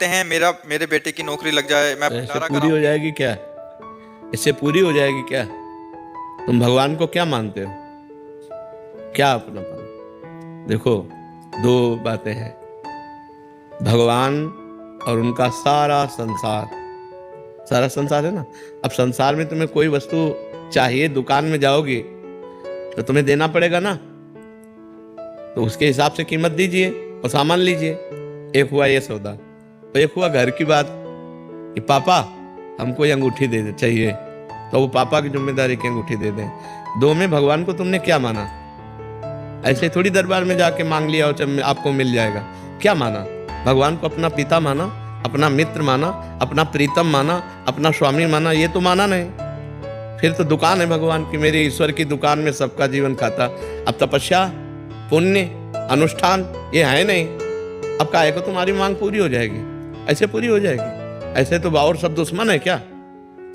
हैं मेरे बेटे की नौकरी लग जाए, मैं तो ऐसे भंडारा पूरी हो कराऊं। जाएगी क्या? इससे पूरी हो जाएगी क्या? तुम भगवान को क्या मानते हो? क्या अपनापन? देखो, दो बातें हैं, भगवान और उनका सारा संसार। सारा संसार है ना। अब संसार में तुम्हें कोई वस्तु चाहिए, दुकान में जाओगे तो तुम्हें देना पड़ेगा ना, तो उसके हिसाब से कीमत दीजिए और सामान लीजिए। एक हुआ ये सौदा। तो एक हुआ घर की बात कि पापा हमको ये अंगूठी दे दे चाहिए, तो वो पापा की जिम्मेदारी की अंगूठी दे दें। दो में भगवान को तुमने क्या माना? ऐसे थोड़ी दरबार में जाके मांग लिया और आपको मिल जाएगा। क्या माना? भगवान को अपना पिता माना, अपना मित्र माना, अपना प्रीतम माना, अपना स्वामी माना? ये तो माना नहीं। फिर तो दुकान है भगवान की, मेरे ईश्वर की दुकान में सबका जीवन खाता। अब तपस्या, पुण्य, अनुष्ठान ये है नहीं। अब काहे को तुम्हारी मांग पूरी हो जाएगी? ऐसे पूरी हो जाएगी? ऐसे तो और सब दुश्मन है क्या?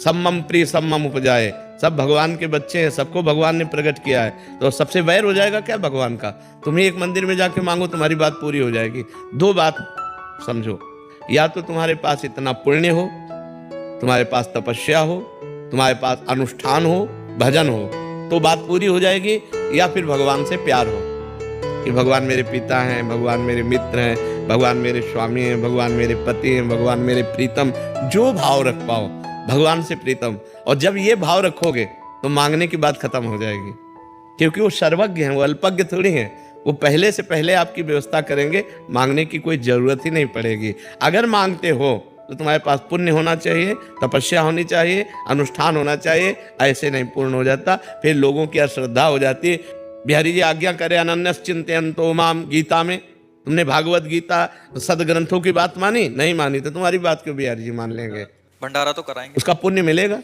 सब मम प्रिय सब मम उपजाए, सब भगवान के बच्चे हैं, सबको भगवान ने प्रकट किया है, तो सबसे वैर हो जाएगा क्या भगवान का? तुम्हें एक मंदिर में जाके मांगो, तुम्हारी बात पूरी हो जाएगी। दो बात समझो, या तो तुम्हारे पास इतना पुण्य हो, तुम्हारे पास तपस्या हो, तुम्हारे पास अनुष्ठान हो, भजन हो, तो बात पूरी हो जाएगी। या फिर भगवान से प्यार हो कि भगवान मेरे पिता हैं, भगवान मेरे मित्र हैं, भगवान मेरे स्वामी हैं, भगवान मेरे पति हैं, भगवान मेरे प्रीतम। जो भाव रख पाओ भगवान से प्रीतम, और जब ये भाव रखोगे तो मांगने की बात खत्म हो जाएगी। क्योंकि वो सर्वज्ञ हैं, वो अल्पज्ञ थोड़ी हैं। वो पहले से पहले आपकी व्यवस्था करेंगे, मांगने की कोई जरूरत ही नहीं पड़ेगी। अगर मांगते हो तो तुम्हारे पास पुण्य होना चाहिए, तपस्या होनी चाहिए, अनुष्ठान होना चाहिए। ऐसे नहीं पूर्ण हो जाता, फिर लोगों की अश्रद्धा हो जाती है। बिहारी जी आज्ञा करे अनन्यस चिंतयन्तो माम, गीता में तुमने भागवत गीता सदग्रंथों की बात मानी? नहीं मानी, तो तुम्हारी बात क्यों बिहारी जी मान लेंगे? भंडारा तो कराएंगे। उसका पुण्य मिलेगा,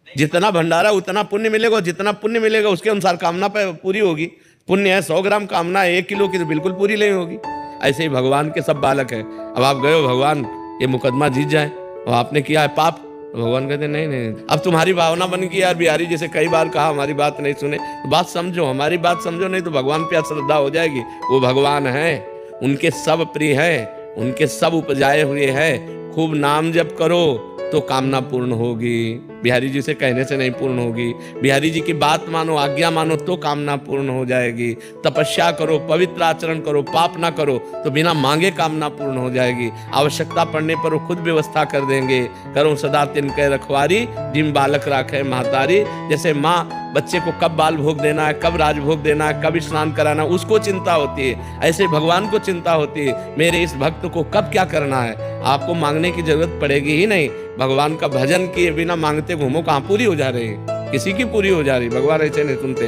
जितना भंडारा उतना पुण्य मिलेगा, जितना पुण्य मिलेगा उसके अनुसार कामना पूरी होगी। पुण्य है 100 ग्राम, कामना है 1 किलो की, तो बिल्कुल पूरी नहीं होगी। ऐसे ही भगवान के सब बालक है। अब आप गए हो, भगवान ये मुकदमा जीत जाए और आपने किया है पाप, तो भगवान कहते नहीं नहीं। अब तुम्हारी भावना बन गई यार, बिहारी जैसे कई बार कहा हमारी बात नहीं सुने, तो बात समझो, हमारी बात समझो, नहीं तो भगवान पे अश्रद्धा हो जाएगी। वो भगवान है, उनके सब प्रिय है, उनके सब उपजाए हुए है। खूब नाम जप करो तो कामना पूर्ण होगी। बिहारी जी से कहने से नहीं पूर्ण होगी। बिहारी जी की बात मानो, आज्ञा मानो तो कामना पूर्ण हो जाएगी। तपस्या करो, पवित्र आचरण करो, पाप ना करो तो बिना मांगे कामना पूर्ण हो जाएगी। आवश्यकता पड़ने पर वो खुद व्यवस्था कर देंगे। करो सदा तिनके रखवारी, जिम बालक राखे महतारी। जैसे माँ बच्चे को कब बाल भोग देना है, कब राजभोग देना है, कब स्नान कराना, उसको चिंता होती है, ऐसे भगवान को चिंता होती है मेरे इस भक्त को कब क्या करना है। आपको मांगने की जरूरत पड़ेगी ही नहीं। भगवान का भजन किए बिना मांगते घूमो, कहाँ पूरी हो जा रही है? किसी की पूरी हो जा रही? भगवान ऐसे नहीं सुनते,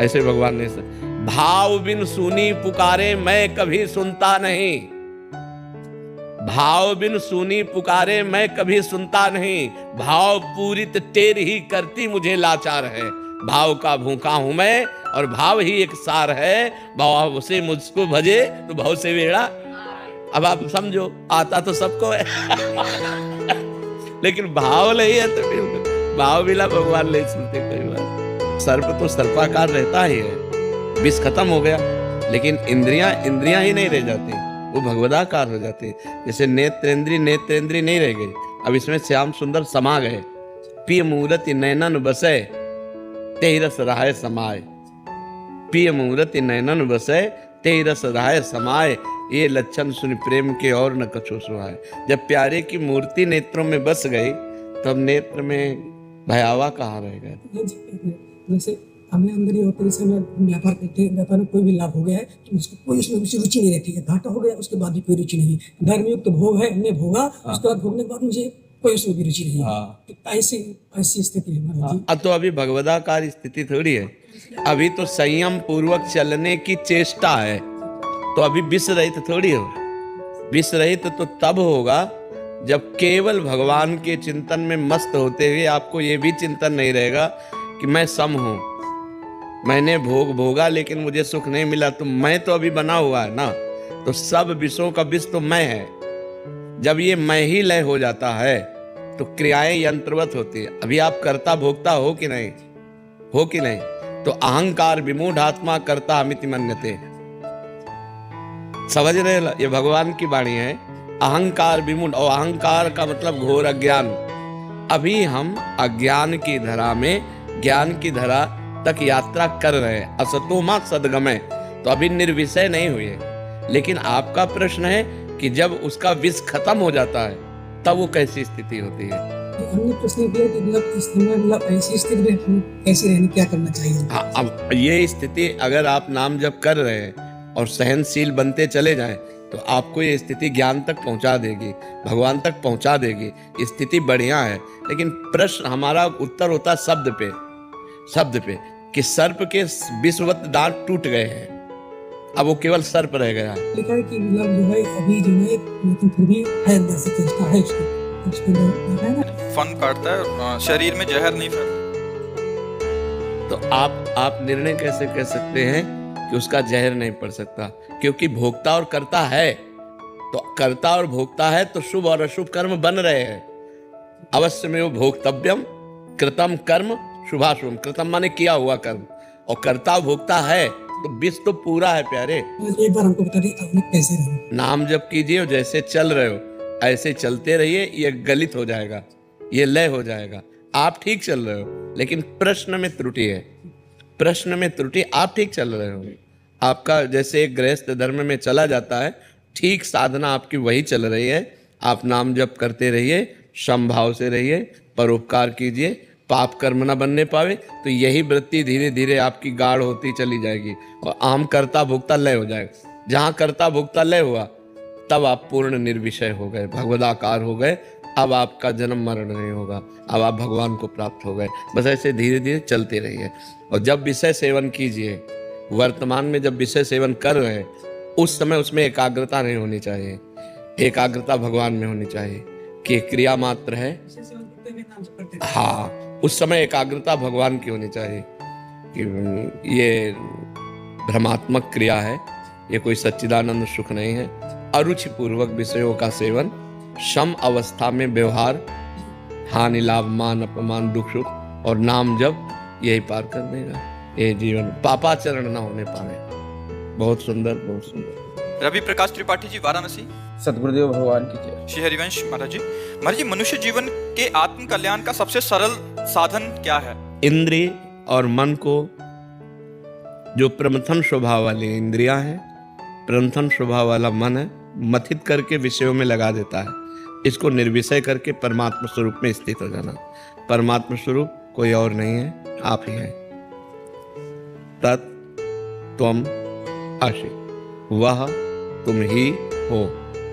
ऐसे भगवान नहीं। भाव बिन सुनी पुकारे मैं कभी सुनता नहीं, भाव बिन सुनी पुकारे मैं कभी सुनता नहीं। भाव पूरित टेर ही करती मुझे लाचार है। भाव का भूखा हूं मैं और भाव ही एक सार है। भाव से मुझको भजे तो भाव से बेड़ा। अब आप समझो, आता तो सबको है लेकिन भाव नहीं है तो फिर भाव बिना भगवान नहीं सुनते कोई बात। सर्प तो सर्पाकार रहता ही है, विष खत्म हो गया, लेकिन इंद्रियां ही नहीं रह जाती, वो भगवदाकार हो जाती। जैसे नेत्रेंद्री नहीं रह गई, अब इसमें श्याम सुंदर समा गए। पिय मूरति नैनन बसे तेहि रस रहाय समाय। पिय मूरति नैनन बसे तेहि रस रहाय समाय। ये लक्षण सुन प्रेम के और न कछु सुहाय। जब प्यारे की मूर्ति नेत्रों में बस गई, तब नेत्र में भयावा कहाँ रह गए? जैसे हमें अंदर ये होता है, जैसे हमें व्यापार करते हैं, व्यापार में कोई भी लाभ हो गया है तो उसको कोई उसमें रुचि नहीं रहती है। घाटा हो गया उसके बाद भी कोई रुचि नहीं। धर्मयुक्त भोग है, हमने भोगा, उसके बाद भोगने के बाद मुझे कोई उसमें भी रुचि नहीं है। तो ऐसी स्थिति है। अब तो अभी भगवदाकार स्थिति थोड़ी है, अभी तो संयम पूर्वक चलने की चेष्टा है। तो अभी विष रहित थोड़ी हो। विष रहित तो तब होगा जब केवल भगवान के चिंतन में मस्त होते हुए आपको ये भी चिंतन नहीं रहेगा कि मैं सम हूं, मैंने भोग भोगा लेकिन मुझे सुख नहीं मिला, तो मैं तो अभी बना हुआ है ना। तो सब विषयों का विष तो मैं है। जब ये मैं ही लय हो जाता है तो क्रियाएं यंत्रवत होती है। अभी आप कर्ता भोक्ता हो कि नहीं? हो कि नहीं? तो अहंकार विमूढ़ आत्मा कर्ता अमिति मन्यते। समझ रहे? ये भगवान की वाणी है अहंकार विमूढ़, और अहंकार का मतलब घोर अज्ञान। अभी हम अज्ञान की धरा में ज्ञान की धरा तक यात्रा कर रहे हैं। असतो मा सद्गमय, तो अभी निर्विषय नहीं हुए। लेकिन आपका प्रश्न है कि जब उसका विष खत्म हो जाता है तब वो कैसी स्थिति होती है। हमने प्रश्न किया कि मतलब इस समय मतलब ऐसी स्थिति में हम कैसे रहने, क्या करना चाहिए? हाँ, अब ये स्थिति अगर आप नाम जप कर रहे हैं और सहनशील बनते चले जाएं तो आपको ये स्थिति ज्ञान तक पहुंचा देगी, भगवान तक पहुंचा देगी। स्थिति बढ़िया है, लेकिन प्रश्न हमारा उत्तर होता शब्द पे कि सर्प के विषवत दांत टूट गए हैं, अब वो केवल सर्प रह गया है। लिखा है कि मतलब जो है अभी जो है लेकिन फिर भी है अंदर से चेष्टा है उसको है ना, फन काटता है, शरीर में जहर नहीं फैलता। तो आप निर्णय कैसे कह सकते हैं कि उसका जहर नहीं पड़ सकता? क्योंकि भोक्ता और कर्ता है, तो कर्ता और भोक्ता है तो शुभ और अशुभ कर्म बन रहे हैं। अवश्य में वो भोक्तव्यम कृतम कर्म शुभाशुभ, कृतम माने किया हुआ कर्म, और कर्ता भोक्ता है तो विष तो पूरा है प्यारे। एक बार हमको बता दिए आपने कैसे रहना। नाम जप कीजिए और जैसे चल रहे हो ऐसे चलते रहिए। ये गलित हो जाएगा, ये लय हो जाएगा। आप ठीक चल रहे हो लेकिन प्रश्न में त्रुटि है, प्रश्न में त्रुटि। आप ठीक चल रहे हो, आपका जैसे एक गृहस्थ धर्म में चला जाता है, ठीक साधना आपकी वही चल रही है। आप नाम जप करते रहिए, समभाव से रहिए, परोपकार कीजिए, पाप कर्म न बनने पावे, तो यही वृत्ति धीरे धीरे आपकी गाढ़ होती चली जाएगी और आम कर्ता भोक्ता लय हो जाएगा। जहाँ कर्ता भोक्ता लय हुआ तब आप पूर्ण निर्विषय हो गए, भगवदाकार हो गए। अब आपका जन्म मरण नहीं होगा, अब आप भगवान को प्राप्त हो गए। बस ऐसे धीरे धीरे चलते रहिए। और जब विषय सेवन कीजिए, वर्तमान में जब विषय सेवन कर रहे हैं उस समय उसमें एकाग्रता नहीं होनी चाहिए। एकाग्रता भगवान में होनी चाहिए कि क्रिया मात्र है। हाँ, उस समय एकाग्रता भगवान की होनी चाहिए कि ये भ्रमात्मक क्रिया है, ये कोई सच्चिदानंद सुख नहीं है। अरुचि पूर्वक विषयों का सेवन, सम अवस्था में व्यवहार, हानि लाभ मान अपमान दुख सुख और नाम जप, यही पार कर देगा ये जीवन। पापाचरण न होने पावे। बहुत सुंदर, बहुत सुंदर। रवि प्रकाश त्रिपाठी जी, वाराणसी। सतगुरुदेव भगवान की जय। श्री हरिवंश महाराज जी, मनुष्य जीवन के आत्म कल्याण का सबसे सरल साधन क्या है? इंद्रिय और मन को, जो प्रमथन स्वभाव वाली इंद्रियां हैं, प्रमथन स्वभाव वाला मन है, मथित करके विषयों में लगा देता है। इसको निर्विषय करके परमात्मा स्वरूप में स्थित हो जाना। परमात्मा स्वरूप कोई और नहीं है, आप ही हैं। तत् त्वम असि, वह तुम ही हो।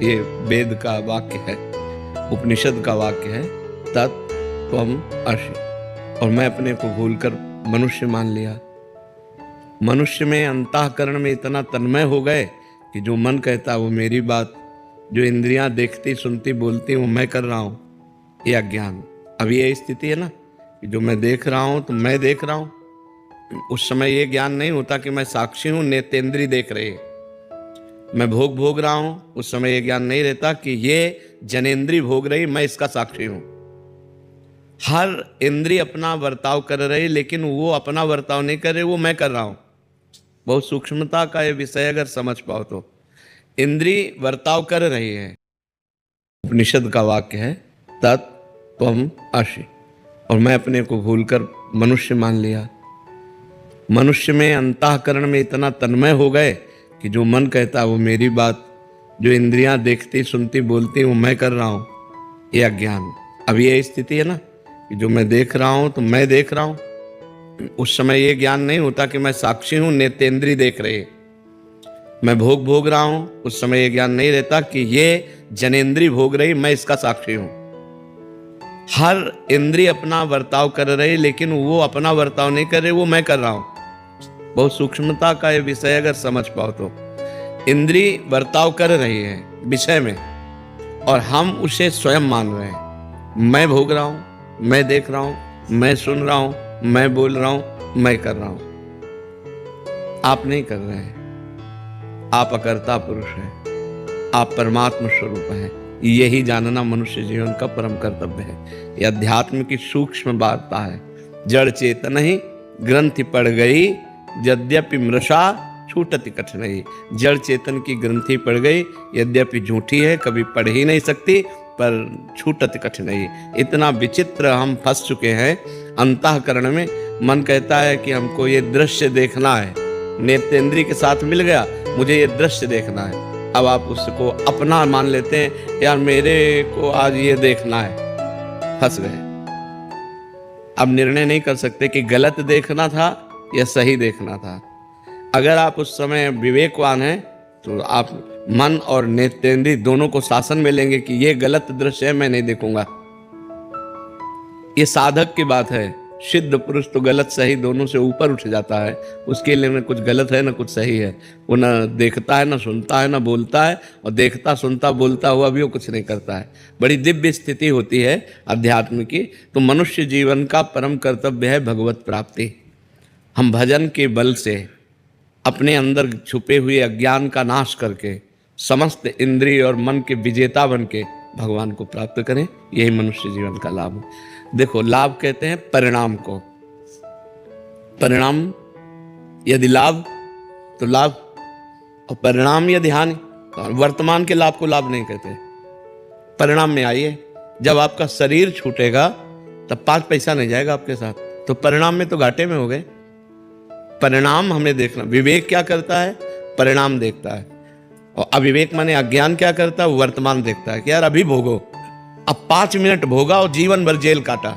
ये वेद का वाक्य है, उपनिषद का वाक्य है। तत् त्वम असि, और मैं अपने को भूलकर मनुष्य मान लिया। मनुष्य में अंतःकरण में इतना तन्मय हो गए कि जो मन कहता वो मेरी बात, जो इंद्रियां देखती सुनती बोलती वो मैं कर रहा हूँ। ये अज्ञान। अब ये स्थिति है ना कि जो मैं देख रहा हूँ तो मैं देख रहा हूँ। उस समय ये ज्ञान नहीं होता कि मैं साक्षी हूँ, नेत्रेंद्रिय देख रहे हैं। मैं भोग रहा हूँ, उस समय ये ज्ञान नहीं रहता कि ये जनेंद्रिय भोग रही, मैं इसका साक्षी हूँ। हर इंद्रिय अपना वर्ताव कर रही, लेकिन वो अपना वर्ताव नहीं कर रहे, वो मैं कर रहा हूँ। बहुत सूक्ष्मता का ये विषय अगर समझ पाओ तो। इंद्रिय वर्ताव कर रही है, उपनिषद का वाक्य है, तत् त्वम असि, और मैं अपने को भूलकर मनुष्य मान लिया। मनुष्य में अंतःकरण में इतना तन्मय हो गए कि जो मन कहता वो मेरी बात, जो इंद्रियां देखती सुनती बोलती वो मैं कर रहा हूँ। ये अज्ञान। अब ये स्थिति है ना कि जो मैं देख रहा हूँ तो मैं देख रहा हूँ। उस समय ये ज्ञान नहीं होता कि मैं साक्षी हूँ, नेत्रेंद्रिय देख रहे। मैं भोग रहा हूँ, उस समय ये ज्ञान नहीं रहता कि ये जनेंद्रिय भोग रही, मैं इसका साक्षी हूँ। हर इंद्रिय अपना वर्ताव कर रही, लेकिन वो अपना वर्ताव नहीं कर रहे, वो मैं कर रहा हूँ। बहुत सूक्ष्मता का ये विषय अगर समझ पाओ तो। इंद्रिय वर्ताव कर रही है विषय में और हम उसे स्वयं मान रहे हैं। मैं भोग रहा हूँ, मैं देख रहा हूँ, मैं सुन रहा हूँ, मैं बोल रहा हूँ, मैं कर रहा हूँ। आप नहीं कर रहे हैं, आप अकर्ता पुरुष हैं, आप परमात्मा स्वरूप हैं। यही जानना मनुष्य जीवन का परम कर्तव्य है। यह अध्यात्म की सूक्ष्म वार्ता है। जड़ चेतन ही ग्रंथि पड़ गई, यद्यपि मृषा छूटति कठिनाई। जड़ चेतन की ग्रंथि पड़ गई, यद्यपि झूठी है, कभी पढ़ ही नहीं सकती, पर छूटति कठिनाई। इतना विचित्र हम फंस चुके हैं अंतःकरण में। मन कहता है कि हमको ये दृश्य देखना है, नेत्रेंद्रिय के साथ मिल गया, मुझे ये दृश्य देखना है। अब आप उसको अपना मान लेते हैं, यार मेरे को आज ये देखना है, फंस गए। अब निर्णय नहीं कर सकते कि गलत देखना था या सही देखना था। अगर आप उस समय विवेकवान हैं तो आप मन और नेत्रेंद्रिय दोनों को शासन में लेंगे कि ये गलत दृश्य है, मैं नहीं देखूंगा। ये साधक की बात है। सिद्ध पुरुष तो गलत सही दोनों से ऊपर उठ जाता है, उसके लिए न कुछ गलत है न कुछ सही है। वो न देखता है, न सुनता है, न बोलता है, और देखता सुनता बोलता हुआ भी वो कुछ नहीं करता है। बड़ी दिव्य स्थिति होती है अध्यात्म की। तो मनुष्य जीवन का परम कर्तव्य है भगवत प्राप्ति। हम भजन के बल से अपने अंदर छुपे हुए अज्ञान का नाश करके समस्त इंद्रिय और मन के विजेता बन के भगवान को प्राप्त करें। यही मनुष्य जीवन का लाभ है। देखो, लाभ कहते हैं परिणाम को। परिणाम यदि लाभ तो लाभ, और परिणाम यदि हानि तो वर्तमान के लाभ को लाभ नहीं कहते। परिणाम में आइए, जब आपका शरीर छूटेगा तब 5 पैसा नहीं जाएगा आपके साथ, तो परिणाम में तो घाटे में हो गए। परिणाम हमें देखना। विवेक क्या करता है? परिणाम देखता है। और अविवेक माने अज्ञान क्या करता है? वर्तमान देखता है कि यार अभी भोगो, अब 5 मिनट भोगा और जीवन भर जेल काटा,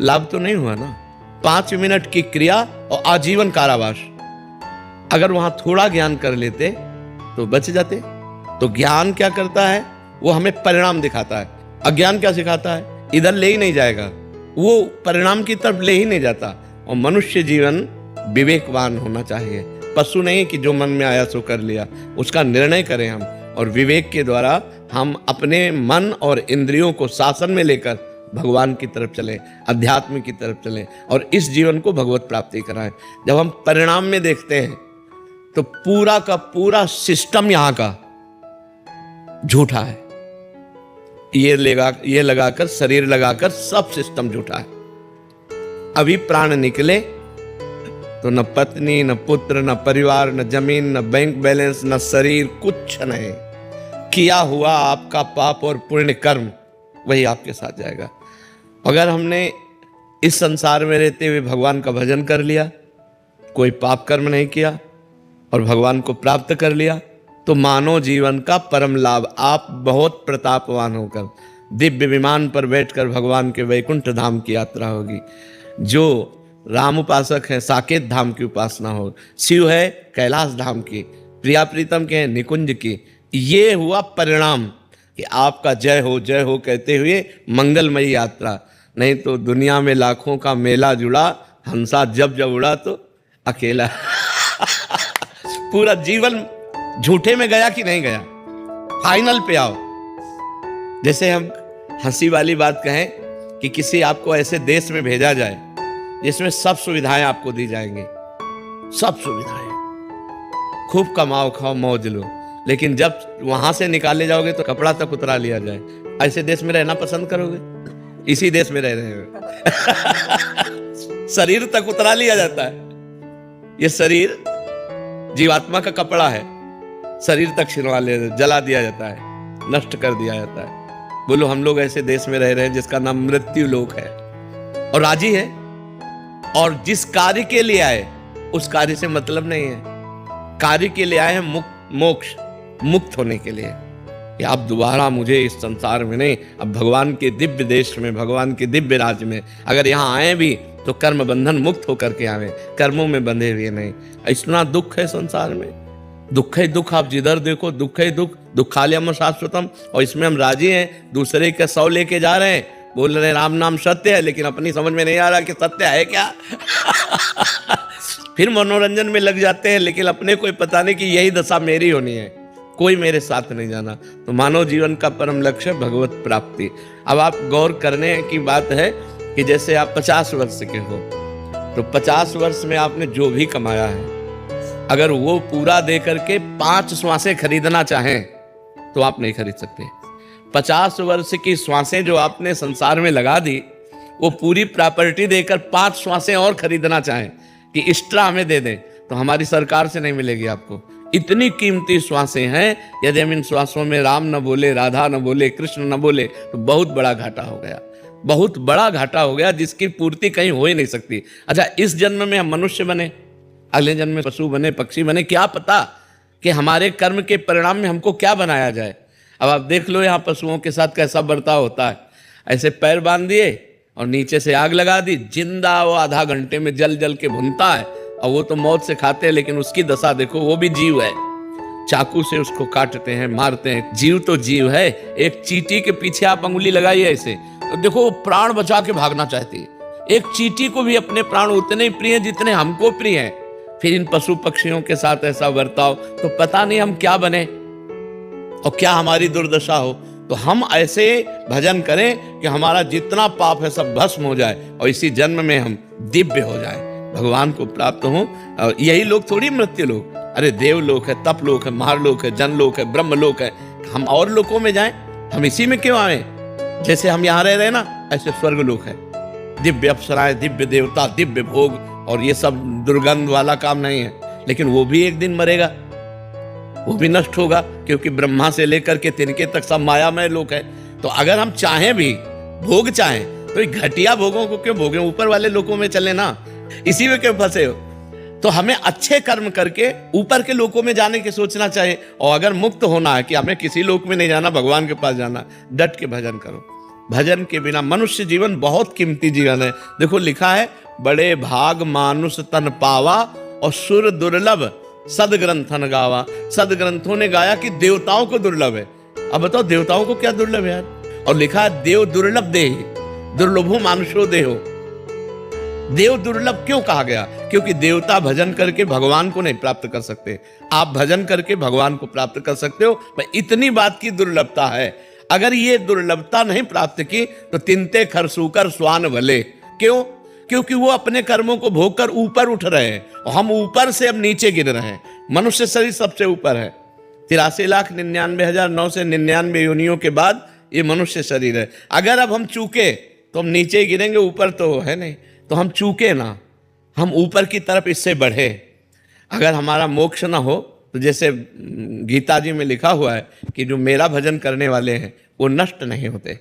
लाभ तो नहीं हुआ ना। 5 मिनट की क्रिया और आजीवन कारावास। अगर वहां थोड़ा ज्ञान कर लेते तो बच जाते। तो ज्ञान क्या करता है? वो हमें परिणाम दिखाता है। अज्ञान क्या सिखाता है? इधर ले ही नहीं जाएगा, वो परिणाम की तरफ ले ही नहीं जाता। और मनुष्य जीवन विवेकवान होना चाहिए। पशु नहीं कि जो मन में आया सो कर लिया, उसका निर्णय करें हम। और विवेक के द्वारा हम अपने मन और इंद्रियों को शासन में लेकर भगवान की तरफ चलें, अध्यात्म की तरफ चलें, और इस जीवन को भगवत प्राप्ति कराएं। जब हम परिणाम में देखते हैं तो पूरा का पूरा सिस्टम यहाँ का झूठा है। ये लगाकर, शरीर लगाकर सब सिस्टम झूठा है। अभी प्राण निकले तो न पत्नी, न पुत्र, न परिवार, न जमीन, न बैंक बैलेंस, न शरीर, कुछ नहीं। किया हुआ आपका पाप और पुण्य कर्म वही आपके साथ जाएगा। अगर हमने इस संसार में रहते हुए भगवान का भजन कर लिया, कोई पाप कर्म नहीं किया और भगवान को प्राप्त कर लिया, तो मानव जीवन का परम लाभ। आप बहुत प्रतापवान होकर दिव्य विमान पर बैठकर भगवान के वैकुंठ धाम की यात्रा होगी। जो राम उपासक है साकेत धाम की उपासना हो, शिव है कैलाश धाम की, प्रिया प्रीतम के हैं निकुंज की। ये हुआ परिणाम कि आपका जय हो कहते हुए मंगलमयी यात्रा। नहीं तो दुनिया में लाखों का मेला जुड़ा, हंसा जब जब उड़ा तो अकेला। पूरा जीवन झूठे में गया कि नहीं गया? फाइनल पे आओ। जैसे हम हंसी वाली बात कहें कि किसी आपको ऐसे देश में भेजा जाए जिसमें सब सुविधाएं आपको दी जाएंगी, सब सुविधाएं, खूब कमाओ खाओ मौज लो, लेकिन जब वहां से निकाले जाओगे तो कपड़ा तक उतरा लिया जाए। ऐसे देश में रहना पसंद करोगे? इसी देश में रह रहे हो। शरीर तक उतरा लिया जाता है। ये शरीर जीवात्मा का कपड़ा है, शरीर तक छिलवा ले, जला दिया जाता है, नष्ट कर दिया जाता है। बोलो, हम लोग ऐसे देश में रह रहे हैं जिसका नाम मृत्यु लोक है, और राजी है। और जिस कार्य के लिए आए उस कार्य से मतलब नहीं है। कार्य के लिए आए हैं मोक्ष, मुक्त होने के लिए कि आप दोबारा मुझे इस संसार में नहीं, अब भगवान के दिव्य देश में, भगवान के दिव्य राज्य में अगर यहाँ आए भी तो कर्म बंधन मुक्त होकर के आवे, कर्मों में बंधे हुए नहीं। इतना दुख है संसार में, दुख ही दुख। आप जिधर देखो दुख ही दुख, दुखालयम शाश्वतम। और इसमें हम राजी हैं, दूसरे के 100 लेके जा रहे हैं, बोल रहे हैं राम नाम सत्य है, लेकिन अपनी समझ में नहीं आ रहा कि सत्य है क्या। फिर मनोरंजन में लग जाते हैं, लेकिन अपने को पता नहीं कि यही दशा मेरी होनी है, कोई मेरे साथ नहीं जाना। तो मानव जीवन का परम लक्ष्य भगवत प्राप्ति। अब आप गौर करने की बात है कि जैसे आप 50 वर्ष के हो तो 50 वर्ष में आपने जो भी कमाया है, अगर वो पूरा दे करके 5 श्वासें खरीदना चाहें तो आप नहीं खरीद सकते। 50 वर्ष की श्वासें जो आपने संसार में लगा दी, वो पूरी प्रॉपर्टी देकर 5 श्वासें और खरीदना चाहें कि एक्स्ट्रा हमें दे दें, तो हमारी सरकार से नहीं मिलेगी आपको। इतनी कीमती श्वासें हैं, यदि हम इन श्वासों में राम न बोले, राधा न बोले, कृष्ण न बोले तो बहुत बड़ा घाटा हो गया, बहुत बड़ा घाटा हो गया, जिसकी पूर्ति कहीं हो ही नहीं सकती। अच्छा, इस जन्म में हम मनुष्य बने, अगले जन्म में पशु बने, पक्षी बने, क्या पता कि हमारे कर्म के परिणाम में हमको क्या बनाया जाए। अब आप देख लो यहाँ पशुओं के साथ कैसा बर्ताव होता है। ऐसे पैर बांध दिए और नीचे से आग लगा दी, जिंदा वो आधा घंटे में जल जल के भुनता है। और वो तो मौत से खाते हैं, लेकिन उसकी दशा देखो, वो भी जीव है, चाकू से उसको काटते हैं, मारते हैं। जीव तो जीव है। एक चींटी के पीछे आप अंगुली लगाइए ऐसे, तो देखो वो प्राण बचा के भागना चाहती है। एक चींटी को भी अपने प्राण उतने ही प्रिय हैं जितने हमको प्रिय हैं। फिर इन पशु पक्षियों के साथ ऐसा बर्ताव, तो पता नहीं हम क्या बने और क्या हमारी दुर्दशा हो। तो हम ऐसे भजन करें कि हमारा जितना पाप है सब भस्म हो जाए और इसी जन्म में हम दिव्य हो जाए, भगवान को प्राप्त हों। और यही लोग थोड़ी मृत्यु लोक, अरे देवलोक है, तपलोक है, महालोक है, जनलोक है, ब्रह्मलोक है। हम और लोकों में जाएं, हम इसी में क्यों आए? जैसे हम यहाँ रह रहे ना, ऐसे स्वर्गलोक है, दिव्य अप्सराएं, दिव्य देवता, दिव्य भोग, और ये सब दुर्गंध वाला काम नहीं है। लेकिन वो भी एक दिन मरेगा, वो भी नष्ट होगा, क्योंकि ब्रह्मा से लेकर के तिनके तक सब मायामय लोक है। तो अगर हम चाहें भी, भोग चाहें, तो घटिया भोगों को क्यों भोगें? ऊपर वाले लोकों में चले ना, इसी में क्यों फंसे हो? तो हमें अच्छे कर्म करके ऊपर के लोकों में जाने की सोचना चाहिए। और अगर मुक्त होना है कि हमें किसी लोक में नहीं जाना, भगवान के पास जाना, डट के भजन करो। भजन के बिना मनुष्य जीवन बहुत कीमती जीवन है। देखो लिखा है, बड़े भाग मानुष तन पावा और सुर दुर्लभ सदग्रंथन गावा। सदग्रंथों ने गाया कि देवताओं को दुर्लभ है। अब बताओ देवताओं को क्या दुर्लभ है यार? और लिखा है, देव दुर्लभ देहि दुर्लभो मानुषो देहो। देव दुर्लभ क्यों कहा गया? क्योंकि देवता भजन करके भगवान को नहीं प्राप्त कर सकते, आप भजन करके भगवान को प्राप्त कर सकते हो। इतनी बात की दुर्लभता है। अगर ये दुर्लभता नहीं प्राप्त की तो तिनते खरसूकर स्वान भले। क्यों? क्योंकि वो अपने कर्मों को भोग कर ऊपर उठ रहे हैं और हम ऊपर से अब नीचे गिर रहे हैं। मनुष्य शरीर सबसे ऊपर है, 83,99,999 योनियों के बाद ये मनुष्य शरीर है। अगर अब हम चूके तो हम नीचे गिरेंगे, ऊपर तो है नहीं। तो हम चूके ना, हम ऊपर की तरफ इससे बढ़े। अगर हमारा मोक्ष ना हो तो जैसे गीता जी में लिखा हुआ है कि जो मेरा भजन करने वाले हैं वो नष्ट नहीं होते।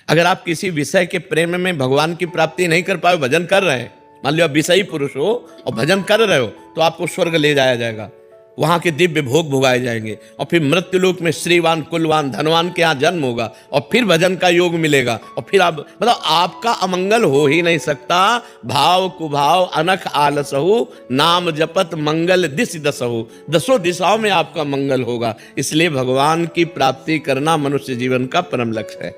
अगर आप किसी विषय के प्रेम में भगवान की प्राप्ति नहीं कर पाए, भजन कर रहे हैं, मान लो आप विषयी पुरुष हो और भजन कर रहे हो, तो आपको स्वर्ग ले जाया जाएगा, वहां के दिव्य भोग भोगाए जाएंगे। और फिर मृत्युलोक में श्रीवान कुलवान धनवान के यहाँ जन्म होगा और फिर भजन का योग मिलेगा। और फिर आप मतलब आपका अमंगल हो ही नहीं सकता। भाव कुभाव अनख आलसहु नाम जपत मंगल दिस दसहु। दसों दिशाओं में आपका मंगल होगा। इसलिए भगवान की प्राप्ति करना मनुष्य जीवन का परम लक्ष्य है।